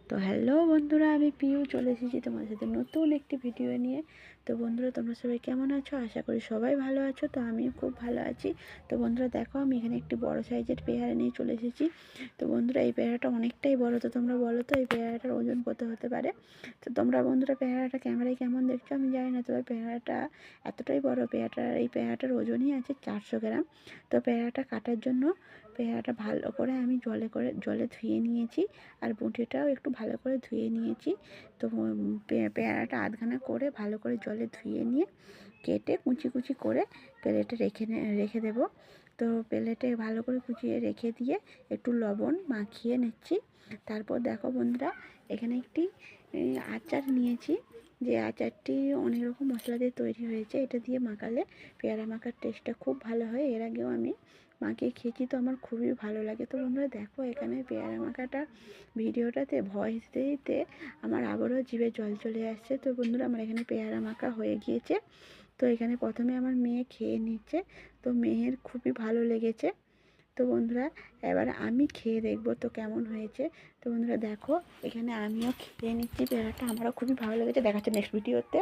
তো হ্যালো বন্ধুরা, আমি পিউ চলে এসেছি তোমার সাথে নতুন একটি ভিডিও নিয়ে। তো বন্ধুরা, তোমরা সবাই কেমন আছো? আশা করি সবাই ভালো আছো। তো আমিও খুব ভালো আছি। তো বন্ধুরা দেখো, আমি এখানে একটি বড় সাইজের পেয়ারা নিয়ে চলে এসেছি। তো বন্ধুরা, এই পেয়ারাটা অনেকটাই বড়। তো তোমরা বলো তো এই পেয়ারাটার ওজন কত হতে পারে? তো তোমরা বন্ধুরা পেয়ারাটা ক্যামেরায় কেমন দেখছো আমি জানি না, তবে পেয়ারাটা এতটাই বড়। এই পেয়ারাটার ওজনই আছে 400 গ্রাম। তো পেয়ারাটা কাটার জন্য পেয়ারাটা ভালো করে আমি জলে ধুয়ে নিয়েছি, আর বঁটিটাও একটু ভালো করে ধুয়ে নিয়েছি। তো পেয়ারাটা আধখানা করে ভালো করে জলে ধুয়ে নিয়ে কেটে কুচি কুচি করে প্লেটে রেখে দেবো। তো প্লেটে ভালো করে কুচিয়ে রেখে দিয়ে একটু লবণ মাখিয়ে নিচ্ছি। তারপর দেখো বন্ধুরা, এখানে একটি আচার নিয়েছি, যে আচারটি অনেক রকম মশলা দিয়ে তৈরি হয়েছে। এটা দিয়ে মাখালে পেয়ারা মাখার টেস্টটা খুব ভালো হয়। এর আগেও আমি মাখিয়ে খেয়েছি, তো আমার খুবই ভালো লাগে। তো বন্ধুরা দেখো, এখানে পেয়ারা মাখাটা ভিডিওটাতে ভয়েস দিতে আমার আবারও জিভে জল চলে আসছে। তো বন্ধুরা, আমার এখানে পেয়ারা মাখা হয়ে গিয়েছে। তো এখানে প্রথমে আমার মেয়ে খেয়ে নিচ্ছে। তো মেয়ের খুবই ভালো লেগেছে। তো বন্ধুরা, এবার আমি খেয়ে দেখবো তো কেমন হয়েছে। তো বন্ধুরা দেখো, এখানে আমিও খেয়ে নিচ্ছি পেয়ারাটা, আমারও খুবই ভালো লেগেছে। দেখা হচ্ছে নেক্সট ভিডিওতে।